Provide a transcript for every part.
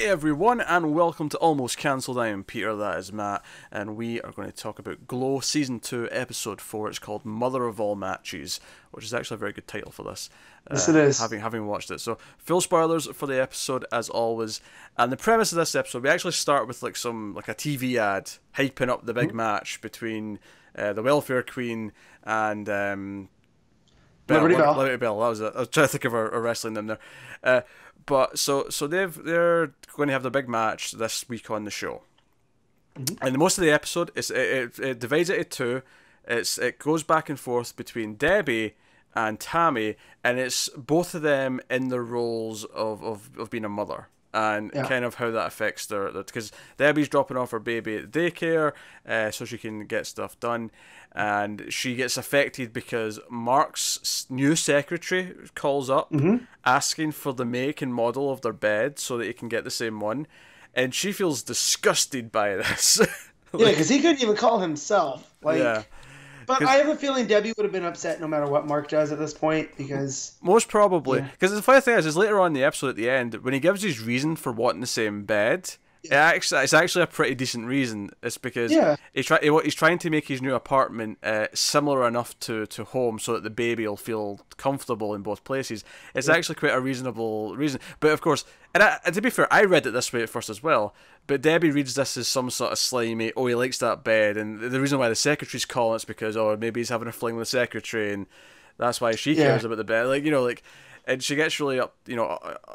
Hey everyone, and welcome to Almost Cancelled. I am Peter, that is Matt, and we are going to talk about Glow Season 2, Episode 4. It's called Mother of All Matches, which is actually a very good title for this. Yes, it is. Having watched it. So, full spoilers for the episode, as always. And the premise of this episode, we actually start with a TV ad hyping up the big match between the Welfare Queen and Liberty Bell. Liberty Bell, that was it. I was trying to think of a wrestling name there. But so they're going to have the big match this week on the show, and most of the episode it divides it into two. It goes back and forth between Debbie and Tammy, and it's both of them in the roles of being a mother. And kind of how that affects their because Debbie's dropping off her baby at daycare, so she can get stuff done, and she gets affected because Mark's new secretary calls up asking for the make and model of their bed so that he can get the same one, and she feels disgusted by this. Yeah, because he couldn't even call himself. Yeah. But I have a feeling Debbie would have been upset no matter what Mark does at this point, because... Most probably. Because the funny thing is later on in the episode at the end, when he gives his reason for wanting the same bed, it's actually a pretty decent reason. It's because he's trying to make his new apartment similar enough to home so that the baby will feel comfortable in both places. It's actually quite a reasonable reason. But of course, and to be fair, I read it this way at first as well, but Debbie reads this as some sort of slimy, oh, he likes that bed, and the reason why the secretary's calling it's because, oh, maybe he's having a fling with the secretary, and that's why she cares about the bed. And she gets really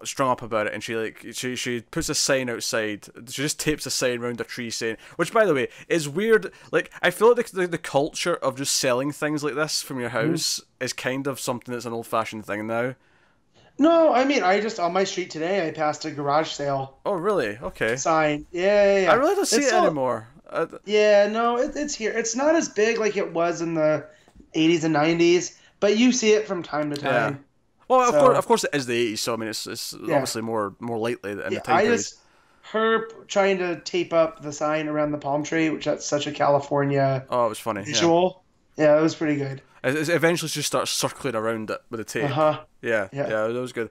strung up about it, and she puts a sign outside. She just tapes a sign around a tree saying, which by the way is weird. Like, I feel like the culture of just selling things like this from your house is kind of something that's an old fashioned thing now. No, I mean, I just, on my street today, I passed a garage sale. Oh, really? Okay. Sign. Yeah. I really don't see it anymore. It's here. It's not as big like it was in the 80s and 90s, but you see it from time to time. Yeah. Well, of course it is the 80s, so I mean, it's obviously more likely in the time period. Her trying to tape up the sign around the palm tree, which that's such a California it was funny visual. Yeah, it was pretty good. Eventually, she starts circling around it with a tape. Yeah, that was good.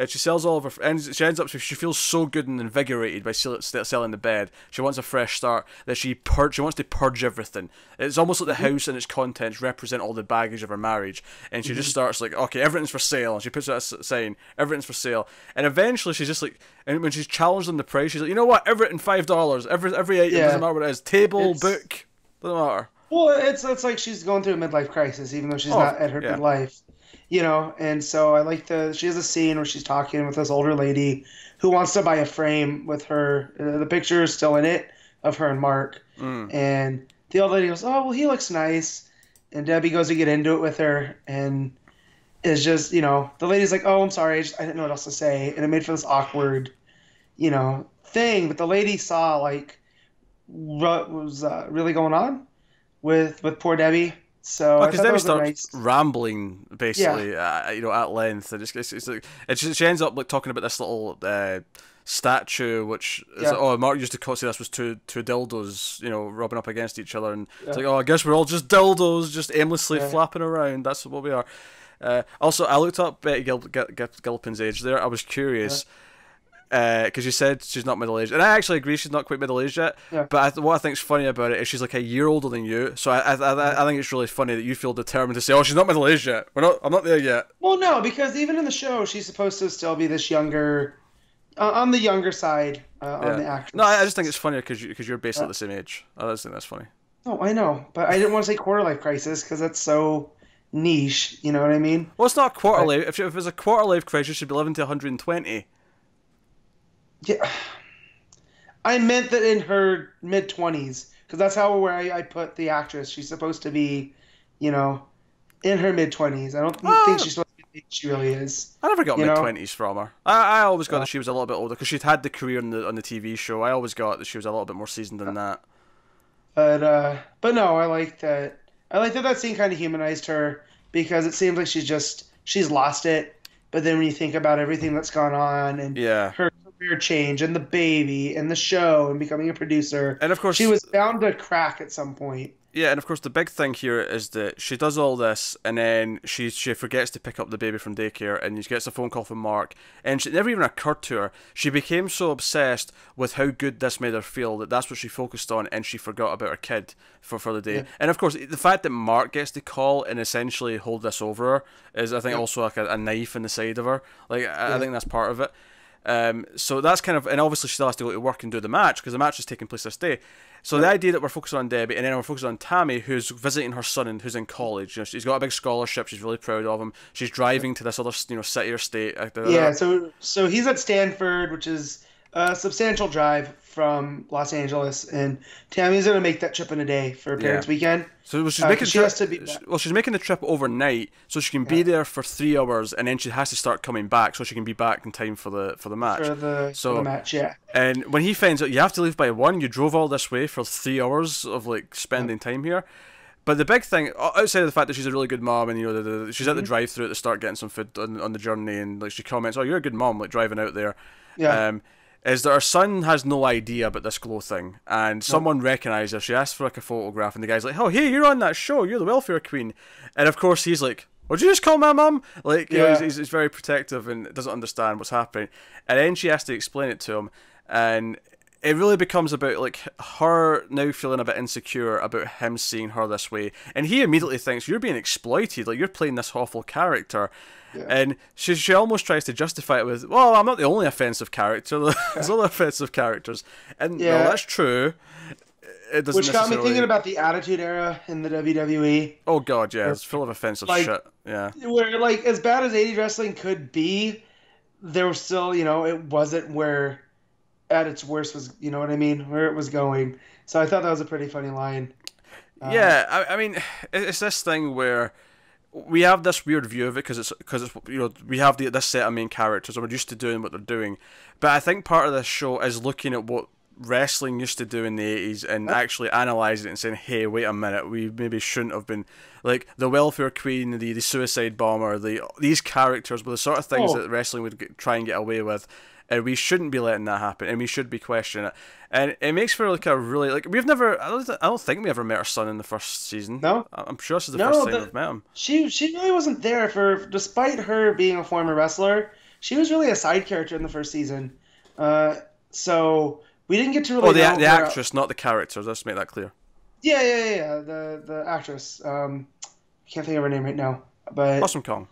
She sells all of her, and she ends up. She feels so good and invigorated by selling the bed. She wants a fresh start. That she wants to purge everything. It's almost like the house and its contents represent all the baggage of her marriage. And she just starts like, okay, everything's for sale. And she puts out a sign, everything's for sale. And eventually, she's just like, and when she's challenged on the price, she's like, you know what, everything $5. Every item doesn't matter what it is. Table, book, doesn't matter. Well, it's like she's going through a midlife crisis, even though she's not at her midlife, And so I like she has a scene where she's talking with this older lady who wants to buy a frame with her. The picture is still in it of her and Mark, and the old lady goes, "Oh, well, he looks nice," and Debbie goes to get into it with her, and is just, the lady's like, "Oh, I'm sorry, I didn't know what else to say," and it made for this awkward, thing. But the lady saw like what was really going on with poor Debbie. So because Debbie starts rambling basically, at length, and it's like, she ends up like talking about this little statue, which is like, Mark used to say this was two dildos, rubbing up against each other, and it's like, I guess we're all just dildos, just aimlessly flapping around. That's what we are. Also, I looked up Betty Gilpin's age there. I was curious. Because you said she's not middle-aged, and I actually agree she's not quite middle-aged yet, but what I think's funny about it is she's like a year older than you, so I think it's really funny that you feel determined to say, oh, she's not middle-aged yet, I'm not there yet. Well, no, because even in the show she's supposed to still be this younger, on the younger side, on the actress. No, I just think it's funny because you're basically the same age. I just think that's funny. Oh, I know, but I didn't want to say quarter-life crisis because that's so niche, you know what I mean? Well, it's not a quarter-life. If it's a quarter-life crisis, she'd be living to 120. Yeah, I meant that in her mid-20s, because that's where I put the actress. She's supposed to be, in her mid-20s. I don't think she's supposed to be she really is. I never got mid-20s from her. I always got that she was a little bit older, because she'd had the career on the TV show. I always got that she was a little bit more seasoned than that. But no, I like that. I like that scene kind of humanized her, because it seems like she's lost it. But then when you think about everything that's gone on and her career change and the baby and the show and becoming a producer, and of course she was bound to crack at some point. Yeah, and of course the big thing here is that she does all this, and then she forgets to pick up the baby from daycare, and she gets a phone call from Mark, and it never even occurred to her. She became so obsessed with how good this made her feel that that's what she focused on, and she forgot about her kid for the day. Yeah. And of course, the fact that Mark gets to call and essentially hold this over her is, I think, also like a knife in the side of her. Like, I think that's part of it. So that's kind of, and obviously she still has to go to work and do the match because the match is taking place this day. So the idea that we're focusing on Debbie and then we're focusing on Tammy, who's visiting her son and who's in college. You know, she's got a big scholarship. She's really proud of him. She's driving to this other, city or state. Yeah. So he's at Stanford, which is a substantial drive from Los Angeles, and Tammy's gonna make that trip in a day for Parents' Weekend. So she's making she's making the trip overnight, so she can be there for 3 hours, and then she has to start coming back, so she can be back in time for the match. For the match, yeah. And when he finds out you have to leave by 1, you drove all this way for 3 hours of like spending time here. But the big thing, outside of the fact that she's a really good mom, and she's at the drive-through at the start getting some food on the journey, and like she comments, "Oh, you're a good mom," like driving out there. Yeah. Is that her son has no idea about this glow thing, and someone recognises her. She asks for like a photograph, and the guy's like, "Oh, hey, you're on that show. You're the welfare queen," and of course he's like, "Would you just call my mum?" Like, you know, he's very protective and doesn't understand what's happening, and then she has to explain it to him, and it really becomes about like her now feeling a bit insecure about him seeing her this way, and he immediately thinks you're being exploited, like you're playing this awful character. Yeah. And she almost tries to justify it with, well, I'm not the only offensive character. There's other offensive characters. And no, that's true. It doesn't Which got me thinking about the Attitude Era in the WWE. Oh, God, yeah. It's full of offensive shit. Yeah. Where, like, as bad as 80s wrestling could be, there was still, it wasn't where at its worst was, you know what I mean? Where it was going. So I thought that was a pretty funny line. Yeah, I mean, it's this thing where we have this weird view of it because it's we have this set of main characters and we're used to doing what they're doing, but I think part of this show is looking at what wrestling used to do in the 80s and actually analysing it and saying, hey, wait a minute, we maybe shouldn't have been like the welfare queen, the suicide bomber, these characters were the sort of things that wrestling would try and get away with, and we shouldn't be letting that happen, and we should be questioning it. And it makes for like a really, like, we've never, I don't think we ever met her son in the first season. No, I'm sure this is the first time we've met him. She really wasn't there despite her being a former wrestler. She was really a side character in the first season. So we didn't get to really. Oh, the actress, not the characters. Let's make that clear. Yeah. The actress. I can't think of her name right now, but Awesome Kong.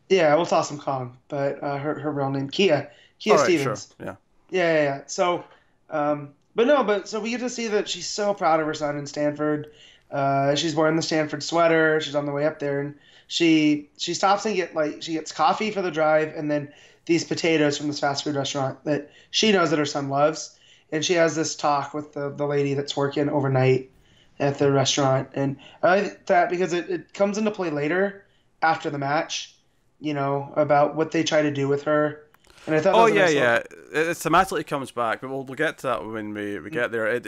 Yeah, we'll toss Awesome Kong, but her real name Kia Stevens. Sure. Yeah. So, so we get to see that she's so proud of her son in Stanford. She's wearing the Stanford sweater. She's on the way up there, and she stops and she gets coffee for the drive, and then these potatoes from this fast food restaurant that she knows that her son loves. And she has this talk with the lady that's working overnight at the restaurant, and I like that because it comes into play later after the match, about what they try to do with her. And I thought, it thematically comes back, but we'll get to that when we get there.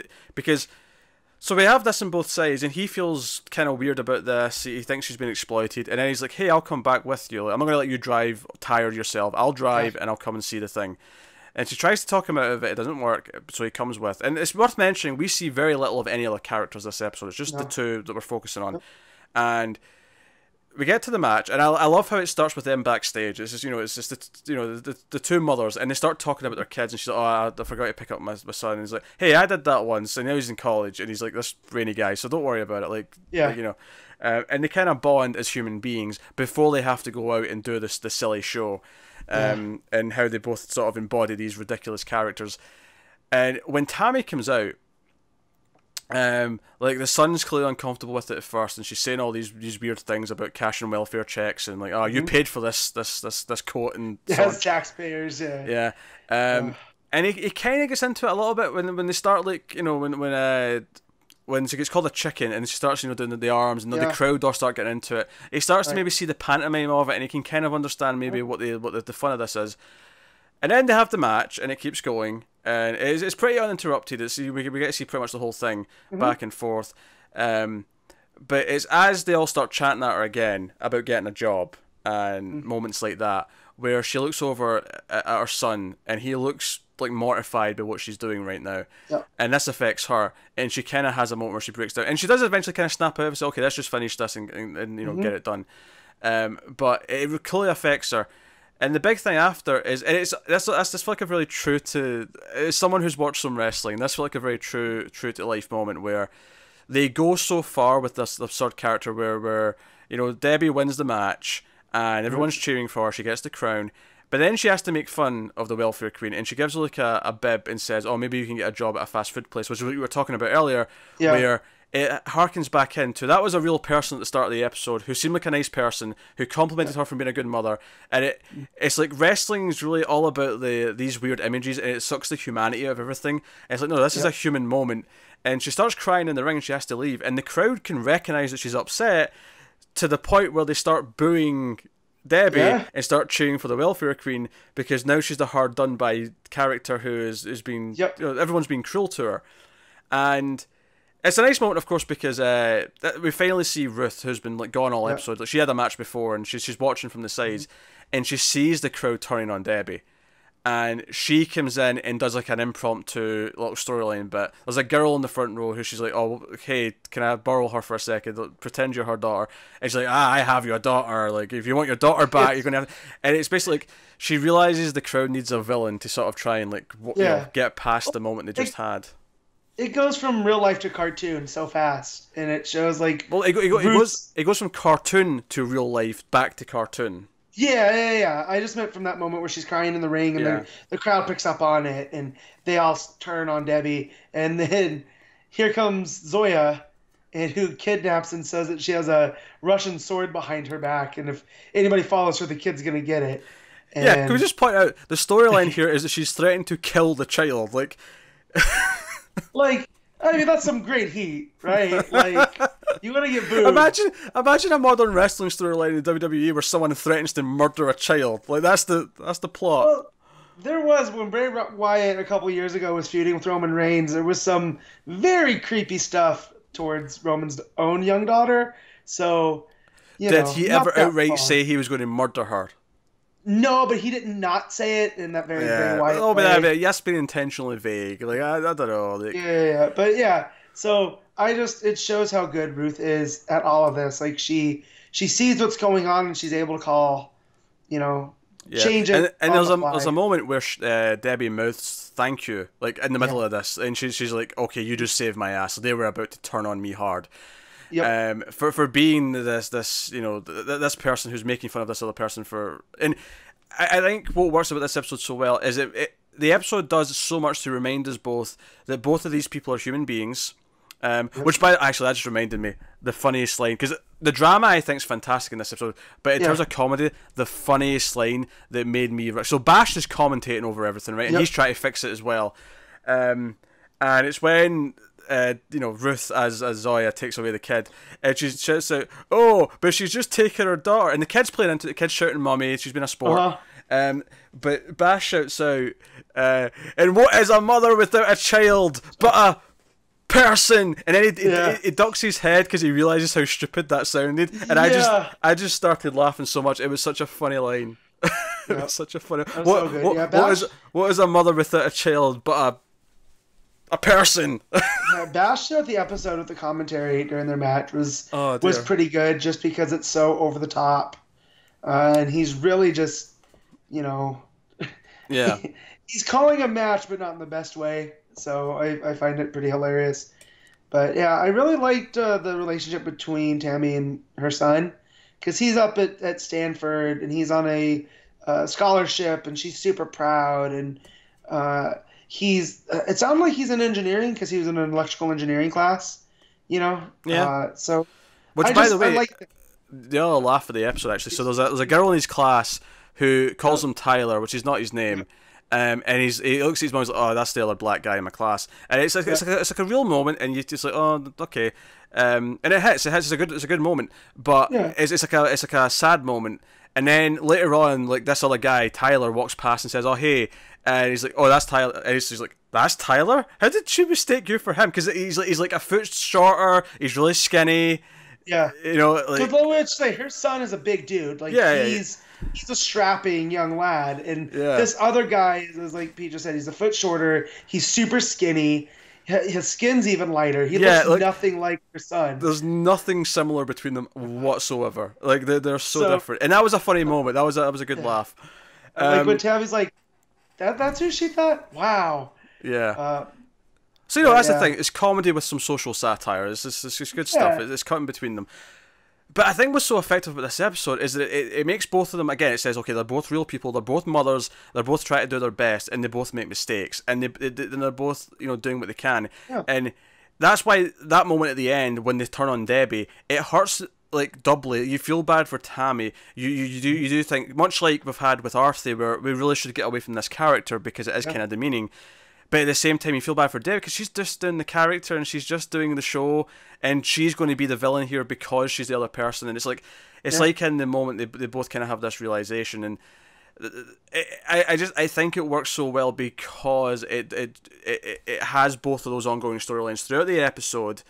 So we have this on both sides, and he feels kind of weird about this. He thinks she's been exploited, and then he's like, "Hey, I'll come back with you. I'm not gonna let you drive tired yourself. I'll drive, and I'll come and see the thing." And she tries to talk him out of it. It doesn't work, so he comes with. And it's worth mentioning, we see very little of any other characters this episode. It's just the two that we're focusing on, and we get to the match, and I love how it starts with them backstage. It's just the two mothers, and they start talking about their kids, and she's like, "Oh, I forgot to pick up my son." And he's like, "Hey, I did that once, and now he's in college, and he's like this brainy guy, so don't worry about it." And they kind of bond as human beings before they have to go out and do the silly show, and how they both sort of embody these ridiculous characters. And when Tammy comes out, like the son's clearly uncomfortable with it at first, and she's saying all these weird things about cash and welfare checks, and like, "Oh, you paid for this coat," and yes, taxpayers, and he kind of gets into it a little bit when they start, like, when she gets called a chicken and she starts doing the arms, and the crowd all start getting into it. He starts to maybe see the pantomime of it, and he can kind of understand maybe what the fun of this is. And then they have the match, and it keeps going, and it's pretty uninterrupted. We get to see pretty much the whole thing back and forth. But it's as they all start chanting at her again about getting a job and moments like that, where she looks over at her son, and he looks like mortified by what she's doing right now, yeah. and this affects her, and she kind of has a moment where she breaks down, and she does eventually kind of snap out and say, okay, let's just finish this and you know, get it done. But it clearly affects her. And the big thing after is, and this feel like a really true to, as someone who's watched some wrestling, this feel like a very true to life moment where they go so far with this absurd character where you know, Debbie wins the match and everyone's cheering for her, she gets the crown, but then she has to make fun of the welfare queen, and she gives her like a bib and says, oh, maybe you can get a job at a fast food place, which is what you were talking about earlier, where it harkens back into that was a real person at the start of the episode who seemed like a nice person who complimented her for being a good mother, and it's like wrestling is really all about these weird images, and it sucks the humanity out of everything, and it's like, no, this is a human moment, and she starts crying in the ring and she has to leave, and the crowd can recognize that she's upset to the point where they start booing Debbie and start cheering for the welfare queen, because now she's the hard done by character who is being you know, everyone's being cruel to her. And it's a nice moment, of course, because we finally see Ruth, who's been like gone all episode. Like, she had a match before, and she's watching from the sides, and she sees the crowd turning on Debbie, and she comes in and does like an impromptu little storyline bit. There's a girl in the front row who she's like, oh, hey, can I borrow her for a second? Like, pretend you're her daughter. And she's like, I have your daughter. Like, if you want your daughter back, you're gonna have. And it's basically like she realizes the crowd needs a villain to sort of try and like you know, get past the moment they just had. It goes from real life to cartoon so fast, and it shows like it goes from cartoon to real life back to cartoon. Yeah. I just meant from that moment where she's crying in the ring, and then the crowd picks up on it, and they all turn on Debbie, and then here comes Zoya, and who kidnaps and says that she has a Russian sword behind her back, and if anybody follows her, the kid's gonna get it. And can we just point out the storyline here is that she's threatened to kill the child, like. Like, I mean, that's some great heat, right? Like, you want to get booed. Imagine a modern wrestling storyline in WWE where someone threatens to murder a child. Like, that's the plot. Well, there was, when Bray Wyatt a couple years ago was feuding with Roman Reigns, there was some very creepy stuff towards Roman's own young daughter. So, did he ever outright say he was going to murder her? No, but he did not say it in that very Bray Wyatt way. But yes, been intentionally vague. Like, I don't know. Like... But yeah. So it shows how good Ruth is at all of this. Like, she sees what's going on, and she's able to call, you know, change it. And there's a moment where Debbie mouths "thank you" like in the middle of this, and she's like, "Okay, you just saved my ass." So they were about to turn on me hard. Yep. For being this you know, this person who's making fun of this other person for, and I think what works about this episode so well is the episode does so much to remind us both that both of these people are human beings, which actually that just reminded me the funniest line, because the drama I think is fantastic in this episode, but in terms of comedy, the funniest line that made me, so Bash is commentating over everything, right, and he's trying to fix it as well, and it's when you know, Ruth as Zoya takes away the kid, and she shouts out, "Oh, but she's just taking her daughter," and the kid's playing into it, the kid's shouting "Mummy," she's been a sport. But Bash shouts out, "And what is a mother without a child but a person?" And then he ducks his head because he realizes how stupid that sounded, and I just started laughing so much. It was such a funny line. It was such a funny. What is a mother without a child but a person? Bash throughout the episode with the commentary during their match was pretty good, just because it's so over the top, and he's really just, you know, he's calling a match, but not in the best way. So I find it pretty hilarious. But yeah, I really liked the relationship between Tammy and her son, because he's up at Stanford and he's on a scholarship, and she's super proud, and it sounded like he's in engineering because he was in an electrical engineering class, you know? So, which, by the way, the other laugh of the episode, actually, so there's a girl in his class who calls him Tyler, which is not his name, and he looks at his mom and he's like, "Oh, that's the other black guy in my class," and it's like a real moment, and you're just like, "Oh, okay," and it hits, it's a good moment, but it's like a sad moment. And then later on, like, this other guy, Tyler, walks past and says, "Oh, hey," and he's like, "Oh, that's Tyler." And he's like, "That's Tyler? How did she mistake you for him?" Because he's like a foot shorter, he's really skinny. Yeah. You know, like, which, like, her son is a big dude. Like, he's a strapping young lad, and Yeah. this other guy is like Pete just said, he's a foot shorter. He's super skinny. His skin's even lighter. He looks nothing like your son. There's nothing similar between them whatsoever. Like they're so different, and that was a funny moment. That was a good laugh. Like when Tammy's like, that's who she thought. Wow. Yeah. So that's the thing. It's comedy with some social satire. It's just good stuff. It's cutting between them. But I think what's so effective about this episode is that it makes both of them, again, it says, okay, they're both real people, they're both mothers, they're both trying to do their best, and they both make mistakes, and they're both, doing what they can. Yeah. And that's why that moment at the end, when they turn on Debbie, it hurts, like, doubly. You feel bad for Tammy. You do think, much like we've had with Arthur, where we really should get away from this character because it is kind of demeaning. But at the same time, you feel bad for Debbie because she's just doing the character and she's just doing the show, and she's going to be the villain here because she's the other person. And it's like in the moment they both kind of have this realization, and I think it works so well because it has both of those ongoing storylines throughout the episode,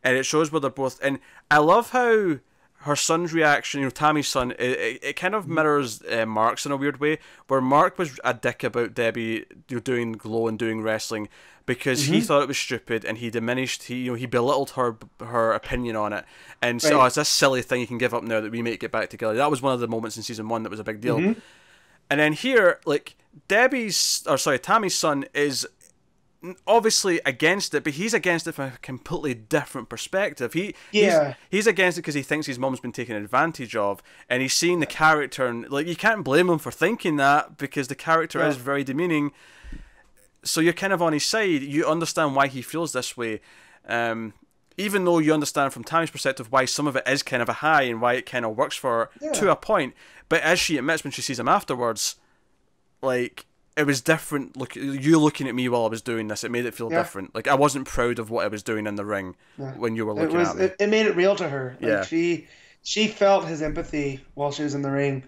and it shows where they're both. And I love how her son's reaction, Tammy's son, it kind of mirrors Mark's in a weird way, where Mark was a dick about Debbie doing Glow and doing wrestling because he thought it was stupid, and he diminished, he belittled her opinion on it, and so it's this silly thing you can give up now that we might get back together. That was one of the moments in season 1 that was a big deal. And then here, like, Tammy's son is obviously against it, but he's against it from a completely different perspective. He's against it because he thinks his mom's been taken advantage of, and he's seeing the character, and like, you can't blame him for thinking that because the character is very demeaning. So you're kind of on his side. You understand why he feels this way, even though you understand from Tammy's perspective why some of it is kind of a high and why it kind of works for her to a point. But as she admits when she sees him afterwards, like, it was different. Look, you looking at me while I was doing this, it made it feel different. Like, I wasn't proud of what I was doing in the ring when you were looking at me. It made it real to her. Like, she felt his empathy while she was in the ring.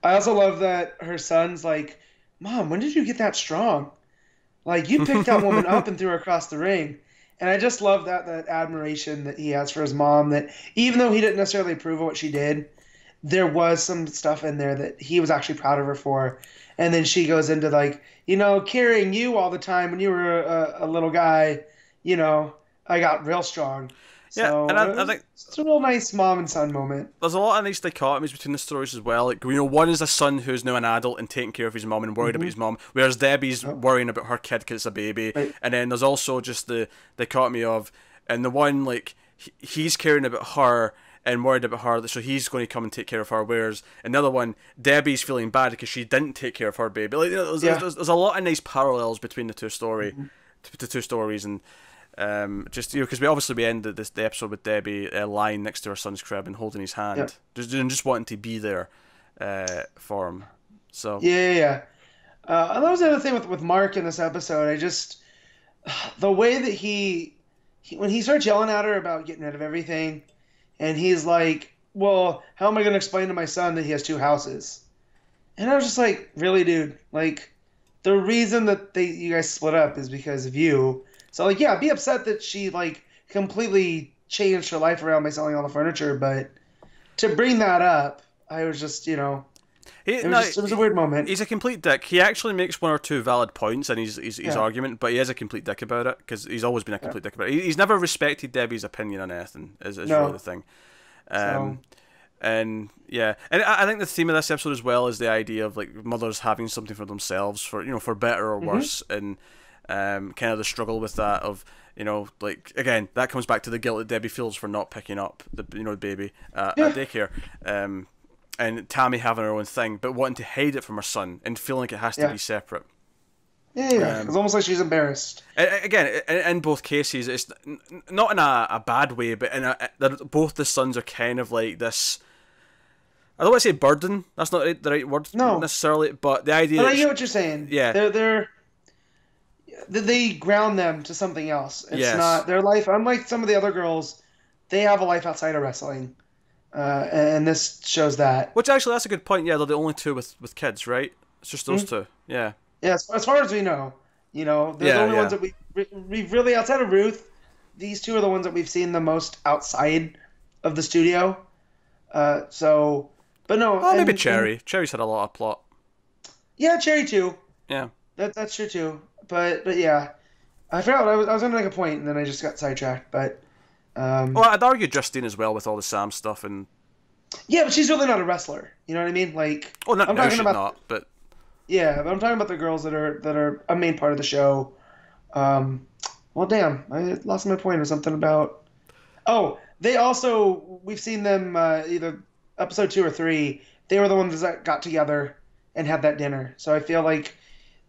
I also love that her son's like, Mom, when did you get that strong? Like, you picked that woman up and threw her across the ring. And I just love that admiration that he has for his mom, that even though he didn't necessarily approve of what she did, there was some stuff in there that he was actually proud of her for. And then she goes into, like, carrying you all the time when you were a little guy, I got real strong. So and I think it's a real nice mom and son moment. There's a lot of nice dichotomies between the stories as well. Like, one is a son who's now an adult and taking care of his mom and worried about his mom, whereas Debbie's worrying about her kid because it's a baby. Right. And then there's also just the dichotomy of, and the one, like, he's caring about her and worried about her, so he's going to come and take care of her. Whereas another one, Debbie's feeling bad because she didn't take care of her baby. Like, there's a lot of nice parallels between the two stories, and just because we ended the episode with Debbie lying next to her son's crib and holding his hand, just wanting to be there for him. So and that was the other thing with Mark in this episode. I just, the way that he when he starts yelling at her about getting rid of everything. And he's like, well, how am I going to explain to my son that he has 2 houses? And I was just like, really, dude? Like, the reason that you guys split up is because of you. So, like, yeah, be upset that she, like, completely changed her life around by selling all the furniture. But to bring that up, I was just, it was a weird moment. He's a complete dick. He actually makes 1 or 2 valid points in his argument, but he is a complete dick about it because he's always been a complete dick about it. He's never respected Debbie's opinion on anything. Is really the thing. And I think the theme of this episode as well is the idea of, like, mothers having something for themselves, for better or worse, and kind of the struggle with that of, like, again, that comes back to the guilt that Debbie feels for not picking up the baby at daycare. And Tammy having her own thing, but wanting to hide it from her son and feeling like it has to be separate. It's almost like she's embarrassed. Again, in both cases, it's not in a bad way, but both the sons are kind of like this. I don't want to say burden. That's not the right word necessarily, but the idea. But I get what you're saying. Yeah, they ground them to something else. It's not their life. Unlike some of the other girls, they have a life outside of wrestling. And this shows that. Which actually, that's a good point. Yeah, they're the only 2 with kids, right? It's just those 2. Yeah. Yeah, as far as we know, they're the only ones that we've really, outside of Ruth, these 2 are the ones that we've seen the most outside of the studio. So But no. Oh, maybe Cherry. Cherry's had a lot of plot. Yeah, Cherry too. Yeah. That's true too. But yeah, I forgot I was going to make a point and then I just got sidetracked. But well, I'd argue Justine as well with all the Sam stuff and. Yeah, but she's really not a wrestler. You know what I mean? Like, oh, not now she's not, but. Yeah, but I'm talking about the girls that are a main part of the show. Well, damn, I lost my point or something about. Oh, they also we've seen them either episode 2 or 3. They were the ones that got together and had that dinner. So I feel like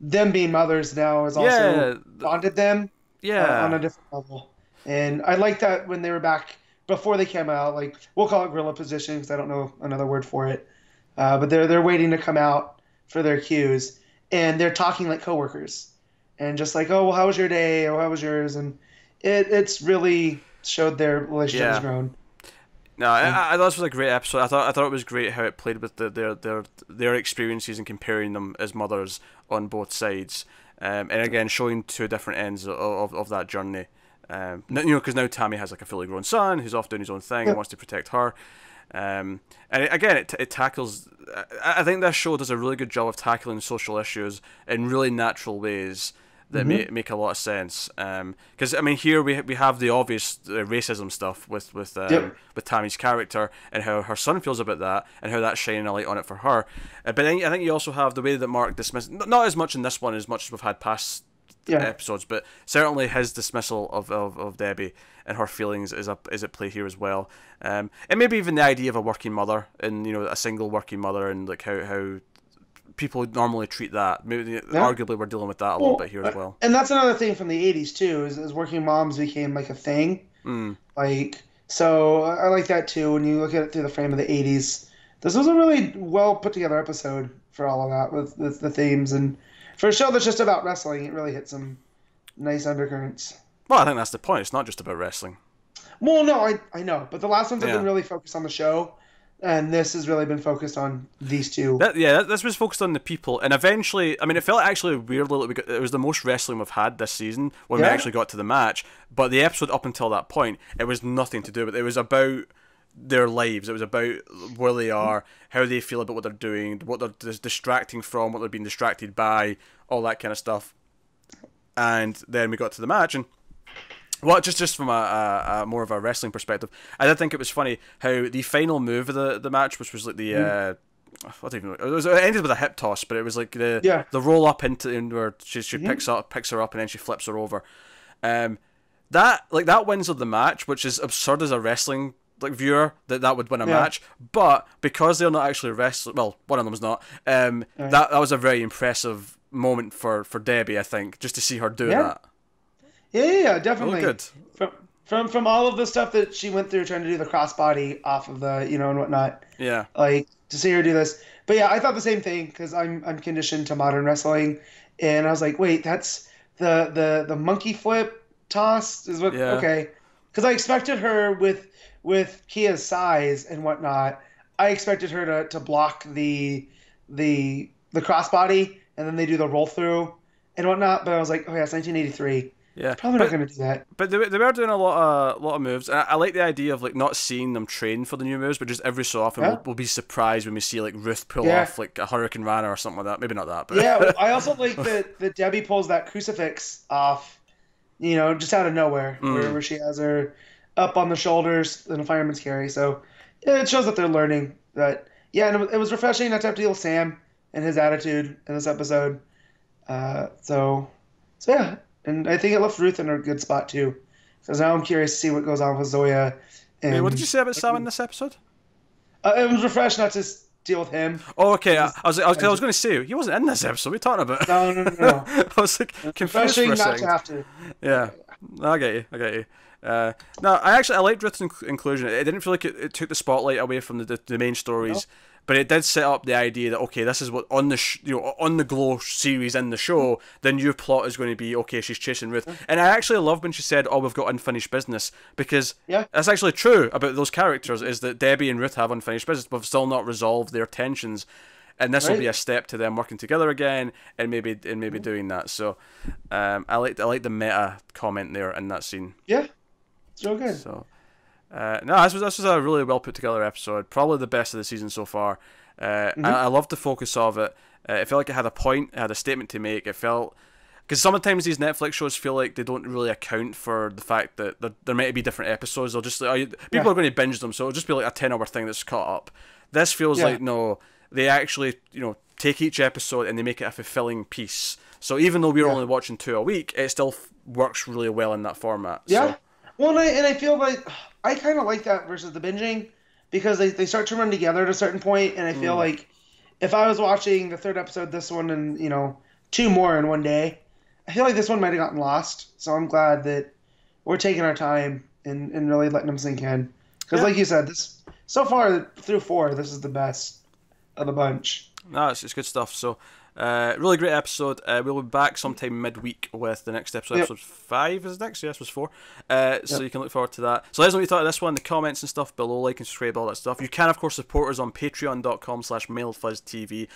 them being mothers now has also bonded them. Yeah. On a different level, and I like that when they were back before they came out. Like we'll call it gorilla position because I don't know another word for it. But they're waiting to come out for their cues, and they're talking like coworkers, and just like, oh, well, how was your day? Or how was yours? And it's really showed their relationship has grown. No, I thought this was a great episode. I thought it was great how it played with their experiences and comparing them as mothers on both sides, and again showing two different ends of that journey. Because now Tammy has like a fully grown son who's off doing his own thing and wants to protect her. And it tackles. I think this show does a really good job of tackling social issues in really natural ways that make a lot of sense. Because I mean, here we have the obvious racism stuff with Tammy's character and how her son feels about that and how that's shining a light on it for her. But then I think you also have the way that Mark dismisses, not as much in this one as much as we've had past episodes, but certainly his dismissal of Debbie and her feelings is at play here as well, and maybe even the idea of a working mother and a single working mother and like how people normally treat that. Maybe arguably we're dealing with that a little bit here as well. And that's another thing from the 80s too, is working moms became like a thing. Like, so I like that too. When you look at it through the frame of the 80s, this was a really well put together episode for all of that with the themes, and for a show that's just about wrestling, it really hit some nice undercurrents. Well, I think that's the point. It's not just about wrestling. Well, no, I know. But the last ones have been really focused on the show, and this has really been focused on these two. This was focused on the people. And eventually, I mean, it felt actually weirdly like it was the most wrestling we've had this season when we actually got to the match. But the episode up until that point, it was nothing to do with it. It was about their lives. It was about where they are, how they feel about what they're doing, what they're distracting from, what they're being distracted by, all that kind of stuff. And then we got to the match, and just from a more of a wrestling perspective, I did think it was funny how the final move of the match, which was like the what even it ended with a hip toss, but it was like the roll up into where she picks her up and then she flips her over. That wins of the match, which is absurd as a wrestling viewer that would win a match, but because they're not actually wrestling, well, one of them's not. That was a very impressive moment for Debbie, I think, just to see her doing that. Yeah, definitely. Good. From all of the stuff that she went through trying to do the crossbody off of the and whatnot. Yeah. Like to see her do this, but yeah, I thought the same thing because I'm conditioned to modern wrestling, and I was like, wait, that's the monkey flip toss is what? Yeah. Okay, because I expected her with Kia's size and whatnot, I expected her to block the crossbody and then they do the roll through and whatnot. But I was like, oh yeah, it's 1983. Yeah, probably not going to do that. But they were doing a lot of moves. And I like the idea of like not seeing them train for the new moves, but just every so often we'll be surprised when we see like Ruth pull off like a Hurricane Rana or something like that. Maybe not that, but yeah. I also like that Debbie pulls that crucifix off, just out of nowhere, where she has her up on the shoulders in a fireman's carry. So yeah, it shows that they're learning. But yeah, and it was refreshing not to have to deal with Sam and his attitude in this episode. So yeah. And I think it left Ruth in a good spot too, because now I'm curious to see what goes on with Zoya. And wait, what did you say about Sam in this episode? It was refreshing not to deal with him. Oh, okay. I was going to say he wasn't in this episode. What are you talking about? No. I was like confused for a second. Not to have to. Yeah, I get you. No, I liked Ruth's inclusion. It didn't feel like it took the spotlight away from the main stories. No. But it did set up the idea that okay, this is what on the Glow series in the show, the new plot is going to be okay. She's chasing Ruth, and I actually love when she said, "Oh, we've got unfinished business," because that's actually true about those characters. Is that Debbie and Ruth have unfinished business, but have still not resolved their tensions, and this will be a step to them working together again, and maybe doing that. So, I like the meta comment there in that scene. Yeah, it's real good. So. No, this was a really well put together episode. Probably the best of the season so far. I loved the focus of it. It felt like it had a point, it had a statement to make. It felt... Because sometimes these Netflix shows feel like they don't really account for the fact that there might be different episodes. They'll just people are going to binge them, so it'll just be like a 10-hour thing that's caught up. This feels like, no, they actually, take each episode and they make it a fulfilling piece. So even though we're only watching 2 a week, it still works really well in that format. Yeah. So. Well, and I feel like I kind of like that versus the binging, because they start to run together at a certain point, and I feel like if I was watching the third episode, this one, and 2 more in one day, I feel like this one might have gotten lost. So I'm glad that we're taking our time and really letting them sink in. Because like you said, this so far through 4, this is the best of the bunch. No, it's good stuff. So, really great episode. We'll be back sometime midweek with the next episode. Episode 5 is next. Yes, it was 4. So you can look forward to that. So let us know what you thought of this one. The comments and stuff below. Like and subscribe, all that stuff. You can, of course, support us on patreon.com/MailedFuzzTV.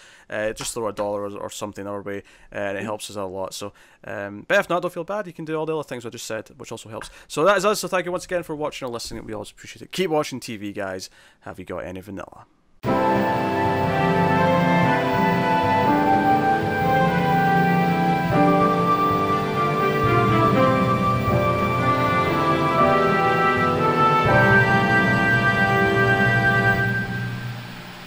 Just throw $1 or something our way, and it helps us out a lot. So, but if not, don't feel bad. You can do all the other things I just said, which also helps. So that is us. So thank you once again for watching or listening. We always appreciate it. Keep watching TV, guys. Have you got any vanilla?